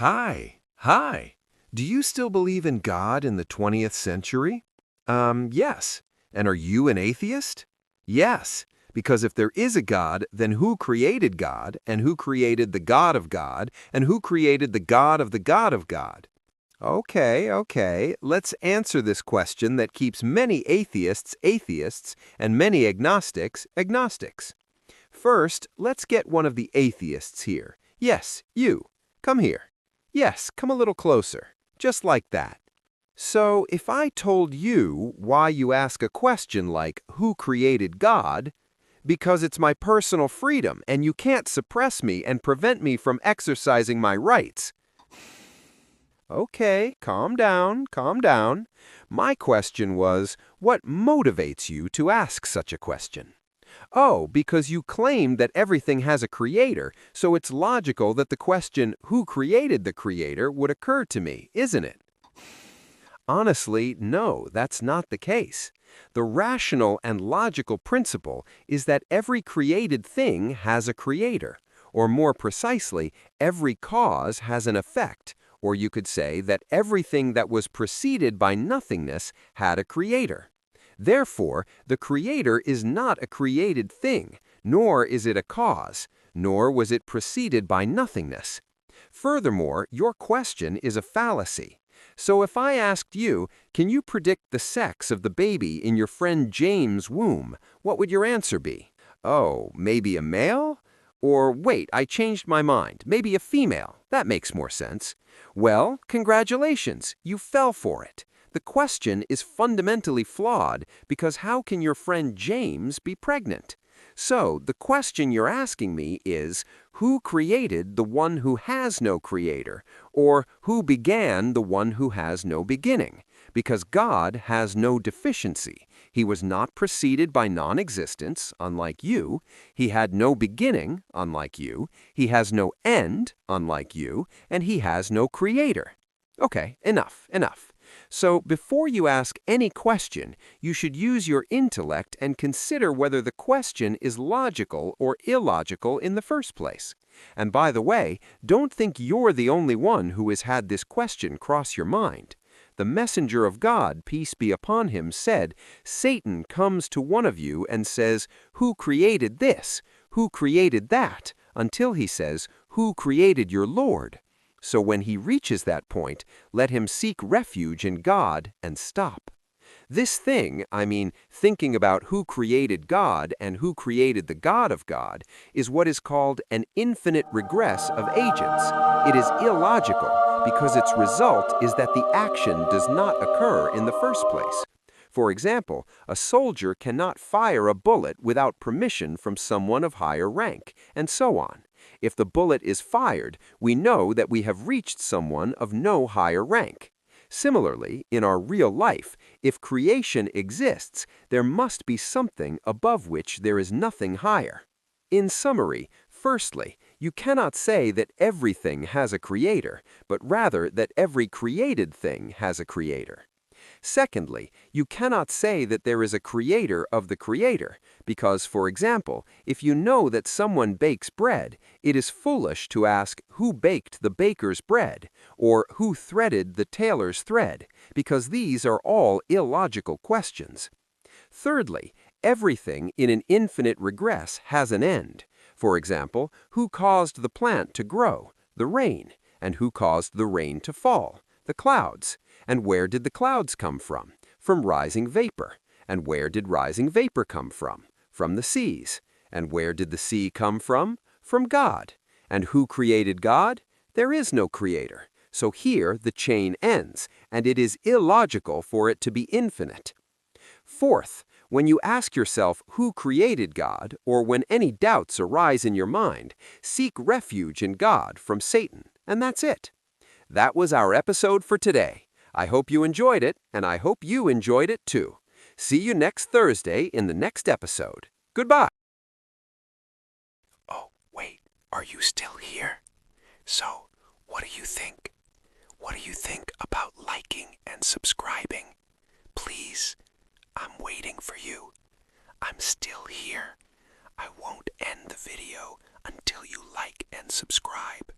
Hi. Do you still believe in God in the 20th century? Yes. And are you an atheist? Yes. Because if there is a God, then who created God, and who created the God of God, and who created the God of the God of God? Okay. Let's answer this question that keeps many atheists atheists and many agnostics agnostics. First, let's get one of the atheists here. Yes, you. Come here. Yes, come a little closer. Just like that. So, if I told you why you ask a question like, who created God? Because it's my personal freedom and you can't suppress me and prevent me from exercising my rights. Okay, calm down. My question was, what motivates you to ask such a question? Oh, because you claim that everything has a creator, so it's logical that the question, who created the creator, would occur to me, isn't it? Honestly, no, that's not the case. The rational and logical principle is that every created thing has a creator, or more precisely, every cause has an effect, or you could say that everything that was preceded by nothingness had a creator. Therefore, the creator is not a created thing, nor is it a cause, nor was it preceded by nothingness. Furthermore, your question is a fallacy. So if I asked you, can you predict the sex of the baby in your friend James' womb, what would your answer be? Oh, maybe a male? Or wait, I changed my mind. Maybe a female. That makes more sense. Well, congratulations, you fell for it. The question is fundamentally flawed because how can your friend James be pregnant? So, the question you're asking me is, who created the one who has no creator? Or who began the one who has no beginning? Because God has no deficiency. He was not preceded by non-existence, unlike you. He had no beginning, unlike you. He has no end, unlike you. And he has no creator. Okay, enough. So before you ask any question, you should use your intellect and consider whether the question is logical or illogical in the first place. And by the way, don't think you're the only one who has had this question cross your mind. The messenger of God, peace be upon him, said, Satan comes to one of you and says, who created this? Who created that? Until he says, who created your Lord? So when he reaches that point, let him seek refuge in God and stop. This thing, thinking about who created God and who created the God of God, is what is called an infinite regress of agents. It is illogical because its result is that the action does not occur in the first place. For example, a soldier cannot fire a bullet without permission from someone of higher rank, and so on. If the bullet is fired, we know that we have reached someone of no higher rank. Similarly, in our real life, if creation exists, there must be something above which there is nothing higher. In summary, firstly, you cannot say that everything has a creator, but rather that every created thing has a creator. Secondly, you cannot say that there is a creator of the creator, because, for example, if you know that someone bakes bread, it is foolish to ask who baked the baker's bread, or who threaded the tailor's thread, because these are all illogical questions. Thirdly, everything in an infinite regress has an end. For example, who caused the plant to grow? The rain. And who caused the rain to fall? The clouds. And where did the clouds come from? From rising vapor. And where did rising vapor come from? From the seas. And where did the sea come from? From God. And who created God? There is no creator. So here the chain ends, and it is illogical for it to be infinite. Fourth, when you ask yourself who created God, or when any doubts arise in your mind, seek refuge in God from Satan, and that's it. That was our episode for today. I hope you enjoyed it, and I hope you enjoyed it too. See you next Thursday in the next episode. Goodbye. Oh, wait, are you still here? So, what do you think? What do you think about liking and subscribing? Please, I'm waiting for you. I'm still here. I won't end the video until you like and subscribe.